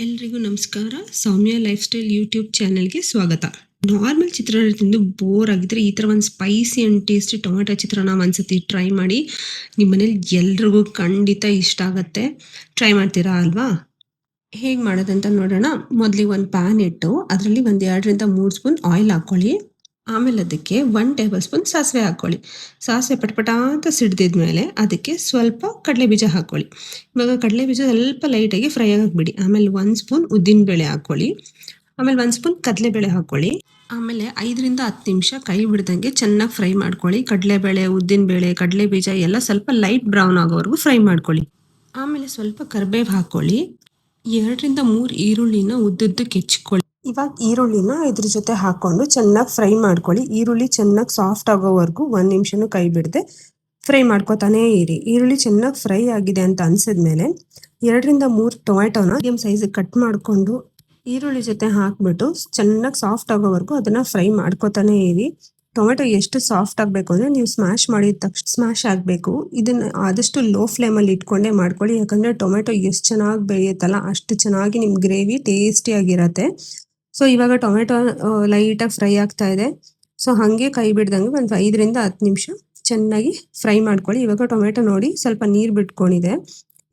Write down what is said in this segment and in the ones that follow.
ಎಲ್ರಿಗೂ ನಮಸ್ಕಾರ. ಸೌಮ್ಯ life style YouTube ಚಾನೆಲ್ಗೆ ಸ್ವಾಗತ. ನಾರ್ಮಲ್ ಚಿತ್ರಾನ್ನ ತಿಂದು ಬೋರ್ ಆಗಿದ್ರೆ ಈ ಥರ ಒಂದು ಸ್ಪೈಸಿ ಆ್ಯಂಡ್ ಟೇಸ್ಟಿ ಟೊಮೆಟೊ ಚಿತ್ರಾನ್ನ ಒಂದ್ಸತಿ ಟ್ರೈ ಮಾಡಿ. ನಿಮ್ಮ ಮನೇಲಿ ಎಲ್ರಿಗೂ ಖಂಡಿತ ಇಷ್ಟ ಆಗುತ್ತೆ. ಟ್ರೈ ಮಾಡ್ತೀರಾ ಅಲ್ವಾ? ಹೇಗೆ ಮಾಡೋದಂತ ನೋಡೋಣ. ಮೊದಲಿಗೆ ಒಂದು ಪ್ಯಾನ್ ಇಟ್ಟು ಅದರಲ್ಲಿ ಒಂದು 2ರಿಂದ 3 ಸ್ಪೂನ್ ಆಯಿಲ್ ಹಾಕ್ಕೊಳ್ಳಿ. ಆಮೇಲೆ ಅದಕ್ಕೆ 1 ಟೇಬಲ್ ಸ್ಪೂನ್ ಸಾಸಿವೆ ಹಾಕ್ಕೊಳ್ಳಿ. ಸಾಸಿವೆ ಪಟಪಟ ಅಂತ ಸಿಡ್ದಿದ್ಮೇಲೆ ಅದಕ್ಕೆ ಸ್ವಲ್ಪ ಕಡಲೆ ಬೀಜ ಹಾಕ್ಕೊಳ್ಳಿ. ಇವಾಗ ಕಡಲೆ ಬೀಜ ಸ್ವಲ್ಪ ಲೈಟಾಗಿ ಫ್ರೈ ಆಗಿಬಿಡಿ. ಆಮೇಲೆ 1 ಸ್ಪೂನ್ ಉದ್ದಿನಬೇಳೆ ಹಾಕ್ಕೊಳ್ಳಿ. ಆಮೇಲೆ 1 ಸ್ಪೂನ್ ಕಡಲೆಬೇಳೆ ಹಾಕ್ಕೊಳ್ಳಿ. ಆಮೇಲೆ 5ರಿಂದ 10 ನಿಮಿಷ ಕೈ ಬಿಡ್ದಂಗೆ ಚೆನ್ನಾಗಿ ಫ್ರೈ ಮಾಡ್ಕೊಳ್ಳಿ. ಕಡಲೆಬೇಳೆ, ಉದ್ದಿನಬೇಳೆ, ಕಡಲೆ ಬೀಜ ಎಲ್ಲ ಸ್ವಲ್ಪ ಲೈಟ್ ಬ್ರೌನ್ ಆಗೋವರೆಗೂ ಫ್ರೈ ಮಾಡ್ಕೊಳ್ಳಿ. ಆಮೇಲೆ ಸ್ವಲ್ಪ ಕರಿಬೇವು ಹಾಕ್ಕೊಳ್ಳಿ. 2ರಿಂದ 3 ಈರುಳ್ಳಿನ ಉದ್ದುದ್ದಕ್ಕೆ ಹೆಚ್ಚಿಕೊಳ್ಳಿ. ಇವಾಗ ಈರುಳ್ಳಿನ ಇದ್ರ ಜೊತೆ ಹಾಕೊಂಡು ಚೆನ್ನಾಗಿ ಫ್ರೈ ಮಾಡ್ಕೊಳ್ಳಿ. ಈರುಳ್ಳಿ ಚೆನ್ನಾಗಿ ಸಾಫ್ಟ್ ಆಗೋವರೆಗೂ 1 ನಿಮಿಷನೂ ಕೈ ಬಿಡದೆ ಫ್ರೈ ಮಾಡ್ಕೊತಾನೇ ಇರಿ. ಈರುಳ್ಳಿ ಚೆನ್ನಾಗಿ ಫ್ರೈ ಆಗಿದೆ ಅಂತ ಅನ್ಸಿದ್ಮೇಲೆ 2ರಿಂದ 3 ಟೊಮೆಟೊನ ಮೀಡಿಯಂ ಸೈಜ್ ಕಟ್ ಮಾಡಿಕೊಂಡು ಈರುಳ್ಳಿ ಜೊತೆ ಹಾಕ್ಬಿಟ್ಟು ಚೆನ್ನಾಗಿ ಸಾಫ್ಟ್ ಆಗೋವರೆಗೂ ಅದನ್ನ ಫ್ರೈ ಮಾಡ್ಕೊತಾನೇ ಇರಿ. ಟೊಮೆಟೊ ಎಷ್ಟು ಸಾಫ್ಟ್ ಆಗಬೇಕು ಅಂದರೆ ನೀವು ಸ್ಮ್ಯಾಶ್ ಮಾಡಿದ ತಕ್ಷಣ ಸ್ಮ್ಯಾಶ್ ಆಗಬೇಕು. ಇದನ್ನು ಆದಷ್ಟು ಲೋ ಫ್ಲೇಮಲ್ಲಿ ಇಟ್ಕೊಂಡೇ ಮಾಡ್ಕೊಳ್ಳಿ. ಯಾಕಂದರೆ ಟೊಮೆಟೊ ಎಷ್ಟು ಚೆನ್ನಾಗಿ ಬೇಯುತ್ತಲ್ಲ ಅಷ್ಟು ಚೆನ್ನಾಗಿ ನಿಮ್ಮ ಗ್ರೇವಿ ಟೇಸ್ಟಿಯಾಗಿರತ್ತೆ. ಸೊ ಇವಾಗ ಟೊಮೆಟೊ ಲೈಟಾಗಿ ಫ್ರೈ ಆಗ್ತಾ ಇದೆ. ಸೊ ಹಾಗೆ ಕೈ ಬಿಡ್ದಂಗೆ ಒಂದು 5ರಿಂದ 10 ನಿಮಿಷ ಚೆನ್ನಾಗಿ ಫ್ರೈ ಮಾಡ್ಕೊಳ್ಳಿ. ಇವಾಗ ಟೊಮೆಟೊ ನೋಡಿ ಸ್ವಲ್ಪ ನೀರು ಬಿಟ್ಕೊಂಡಿದೆ.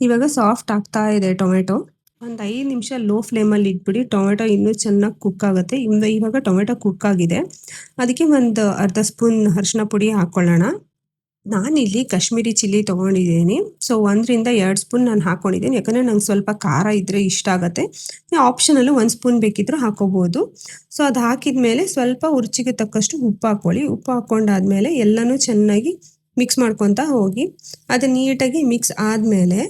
ಇವಾಗ ಸಾಫ್ಟ್ ಆಗ್ತಾ ಇದೆ ಟೊಮೆಟೊ. ಒಂದು 5 ನಿಮಿಷ ಲೋ ಫ್ಲೇಮಲ್ಲಿ ಇಟ್ಬಿಡಿ. ಟೊಮೆಟೊ ಇನ್ನೂ ಚೆನ್ನಾಗಿ ಕುಕ್ ಆಗುತ್ತೆ. ಇವಾಗ ಟೊಮೆಟೊ ಕುಕ್ ಆಗಿದೆ. ಅದಕ್ಕೆ ಒಂದು ಅರ್ಧ ಸ್ಪೂನ್ ಅರಿಶಿನ ಪುಡಿ ಹಾಕ್ಕೊಳ್ಳೋಣ. ನಾನಿಲ್ಲಿ ಕಾಶ್ಮೀರಿ ಚಿಲ್ಲಿ ತೊಗೊಂಡಿದ್ದೀನಿ. ಸೊ 1ರಿಂದ 2 ಸ್ಪೂನ್ ನಾನು ಹಾಕ್ಕೊಂಡಿದ್ದೀನಿ. ಯಾಕಂದರೆ ನಂಗೆ ಸ್ವಲ್ಪ ಖಾರ ಇದ್ದರೆ ಇಷ್ಟ ಆಗುತ್ತೆ. ಆಪ್ಷನಲ್ಲು 1 ಸ್ಪೂನ್ ಬೇಕಿದ್ರೂ ಹಾಕೋಬೋದು. ಸೊ ಅದು ಹಾಕಿದ ಮೇಲೆ ಸ್ವಲ್ಪ ರುಚಿಗೆ ತಕ್ಕಷ್ಟು ಉಪ್ಪು ಹಾಕ್ಕೊಳ್ಳಿ. ಉಪ್ಪು ಹಾಕ್ಕೊಂಡಾದ್ಮೇಲೆ ಎಲ್ಲನೂ ಚೆನ್ನಾಗಿ ಮಿಕ್ಸ್ ಮಾಡ್ಕೊತಾ ಹೋಗಿ. ಅದು ನೀಟಾಗಿ ಮಿಕ್ಸ್ ಆದಮೇಲೆ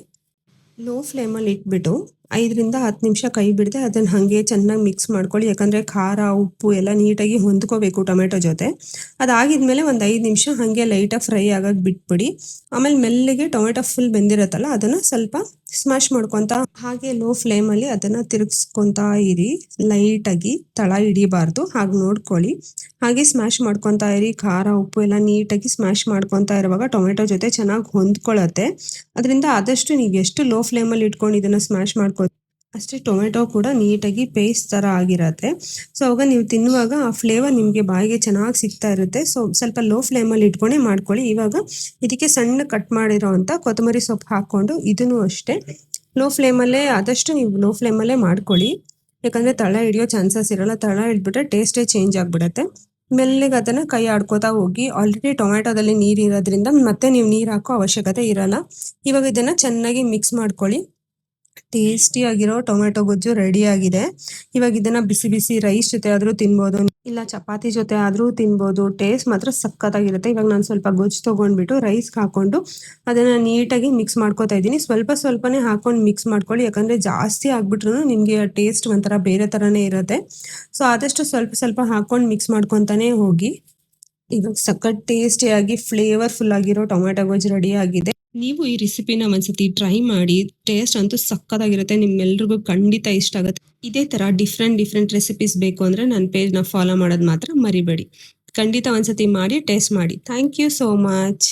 ಲೋ ಫ್ಲೇಮಲ್ಲಿ ಇಟ್ಬಿಟ್ಟು 5ರಿಂದ 10 ನಿಮಿಷ ಕೈ ಬಿಡದೆ ಅದನ್ನು ಹಾಗೆ ಚೆನ್ನಾಗಿ ಮಿಕ್ಸ್ ಮಾಡ್ಕೊಳ್ಳಿ. ಯಾಕಂದರೆ ಖಾರ ಉಪ್ಪು ಎಲ್ಲ ನೀಟಾಗಿ ಹೊಂದ್ಕೋಬೇಕು ಟೊಮೆಟೊ ಜೊತೆ. ಅದಾಗಿದ್ಮೇಲೆ ಒಂದು 5 ನಿಮಿಷ ಹಾಗೆ ಲೈಟಾಗಿ ಫ್ರೈ ಆಗೋಕ್ಕೆ ಬಿಟ್ಬಿಡಿ. ಆಮೇಲೆ ಮೆಲ್ಲಗೆ ಟೊಮೆಟೊ ಫುಲ್ ಬೆಂದಿರುತ್ತಲ್ಲ ಅದನ್ನು ಸ್ವಲ್ಪ ಸ್ಮ್ಯಾಶ್ ಮಾಡ್ಕೊತಾ ಹಾಗೆ ಲೋ ಫ್ಲೇಮಲ್ಲಿ ಅದನ್ನು ತಿರುಗಿಸ್ಕೊತಾ ಇರಿ. ಲೈಟಾಗಿ ತಳ ಹಿಡಿಬಾರ್ದು, ಹಾಗೆ ನೋಡ್ಕೊಳ್ಳಿ. ಹಾಗೆ ಸ್ಮ್ಯಾಶ್ ಮಾಡ್ಕೊತಾ ಇರಿ. ಖಾರ ಉಪ್ಪು ಎಲ್ಲ ನೀಟಾಗಿ ಸ್ಮ್ಯಾಶ್ ಮಾಡ್ಕೊತಾ ಇರುವಾಗ ಟೊಮೆಟೊ ಜೊತೆ ಚೆನ್ನಾಗಿ ಹೊಂದ್ಕೊಳ್ಳುತ್ತೆ. ಅದರಿಂದ ಆದಷ್ಟು ನೀವು ಎಷ್ಟು ಲೋ ಫ್ಲೇಮಲ್ಲಿ ಇಟ್ಕೊಂಡು ಇದನ್ನು ಸ್ಮ್ಯಾಶ್ ಮಾಡ್ಕೊ ಅಷ್ಟೇ ಟೊಮೆಟೊ ಕೂಡ ನೀಟಾಗಿ ಪೇಸ್ಟ್ ಥರ ಆಗಿರತ್ತೆ. ಸೊ ಅವಾಗ ನೀವು ತಿನ್ನುವಾಗ ಆ ಫ್ಲೇವರ್ ನಿಮಗೆ ಬಾಯಿಗೆ ಚೆನ್ನಾಗಿ ಸಿಗ್ತಾ ಇರುತ್ತೆ. ಸೊ ಸ್ವಲ್ಪ ಲೋ ಫ್ಲೇಮಲ್ಲಿ ಇಟ್ಕೊಂಡೇ ಮಾಡ್ಕೊಳ್ಳಿ. ಇವಾಗ ಇದಕ್ಕೆ ಸಣ್ಣ ಕಟ್ ಮಾಡಿರೋ ಅಂಥ ಕೊತ್ತಂಬರಿ ಸೊಪ್ಪು ಹಾಕ್ಕೊಂಡು ಇದನ್ನು ಅಷ್ಟೇ ಲೋ ಫ್ಲೇಮಲ್ಲೇ ಆದಷ್ಟು ನೀವು ಲೋ ಫ್ಲೇಮಲ್ಲೇ ಮಾಡ್ಕೊಳ್ಳಿ. ಯಾಕಂದರೆ ತಳ ಹಿಡಿಯೋ ಚಾನ್ಸಸ್ ಇರಲ್ಲ. ತಳ ಹಿಡಿದ್ಬಿಟ್ರೆ ಟೇಸ್ಟೇ ಚೇಂಜ್ ಆಗಿಬಿಡುತ್ತೆ. ಮೆಲ್ಲಗೆ ಅದನ್ನು ಕೈ ಆಡ್ಕೋತಾ ಹೋಗಿ. ಆಲ್ರೆಡಿ ಟೊಮೆಟೊದಲ್ಲಿ ನೀರು ಇರೋದ್ರಿಂದ ಮತ್ತೆ ನೀವು ನೀರು ಹಾಕೋ ಅವಶ್ಯಕತೆ ಇರಲ್ಲ. ಇವಾಗ ಇದನ್ನು ಚೆನ್ನಾಗಿ ಮಿಕ್ಸ್ ಮಾಡ್ಕೊಳ್ಳಿ. ಟೇಸ್ಟಿಯಾಗಿರೋ ಟೊಮೆಟೊ ಗೊಜ್ಜು ರೆಡಿ ಆಗಿದೆ. ಇವಾಗ ಇದನ್ನು ಬಿಸಿ ಬಿಸಿ ರೈಸ್ ಜೊತೆ ಆದರೂ ತಿನ್ಬೋದು, ಇಲ್ಲ ಚಪಾತಿ ಜೊತೆ ಆದರೂ ತಿನ್ಬೋದು. ಟೇಸ್ಟ್ ಮಾತ್ರ ಸಖತ್ತಾಗಿರುತ್ತೆ. ಇವಾಗ ನಾನು ಸ್ವಲ್ಪ ಗೊಜ್ಜು ತೊಗೊಂಡ್ಬಿಟ್ಟು ರೈಸ್ಗೆ ಹಾಕ್ಕೊಂಡು ಅದನ್ನು ನೀಟಾಗಿ ಮಿಕ್ಸ್ ಮಾಡ್ಕೊತಾ ಇದ್ದೀನಿ. ಸ್ವಲ್ಪ ಸ್ವಲ್ಪನೇ ಹಾಕ್ಕೊಂಡು ಮಿಕ್ಸ್ ಮಾಡ್ಕೊಳ್ಳಿ. ಯಾಕಂದರೆ ಜಾಸ್ತಿ ಆಗ್ಬಿಟ್ರೂ ನಿಮಗೆ ಟೇಸ್ಟ್ ಒಂಥರ ಬೇರೆ ಥರನೇ ಇರುತ್ತೆ. ಸೊ ಆದಷ್ಟು ಸ್ವಲ್ಪ ಸ್ವಲ್ಪ ಹಾಕ್ಕೊಂಡು ಮಿಕ್ಸ್ ಮಾಡ್ಕೊತಾನೆ ಹೋಗಿ. ಇವಾಗ ಸಖತ್ ಟೇಸ್ಟಿಯಾಗಿ ಫ್ಲೇವರ್ಫುಲ್ ಆಗಿರೋ ಟೊಮೆಟೊ ಗೊಜ್ಜು ರೆಡಿ ಆಗಿದೆ. ನೀವು ಈ ರೆಸಿಪಿನ ಒಂದ್ಸತಿ ಟ್ರೈ ಮಾಡಿ. ಟೇಸ್ಟ್ ಅಂತೂ ಸಖತ್ತಾಗಿರುತ್ತೆ. ನಿಮ್ಮೆಲ್ರಿಗೂ ಖಂಡಿತ ಇಷ್ಟ ಆಗುತ್ತೆ. ಇದೇ ಥರ ಡಿಫ್ರೆಂಟ್ ರೆಸಿಪೀಸ್ ಬೇಕು ಅಂದರೆ ನನ್ನ ಪೇಜ್ನ ಫಾಲೋ ಮಾಡೋದು ಮಾತ್ರ ಮರಿಬೇಡಿ. ಖಂಡಿತ ಒಂದ್ಸತಿ ಮಾಡಿ ಟೇಸ್ಟ್ ಮಾಡಿ. Thank you so much.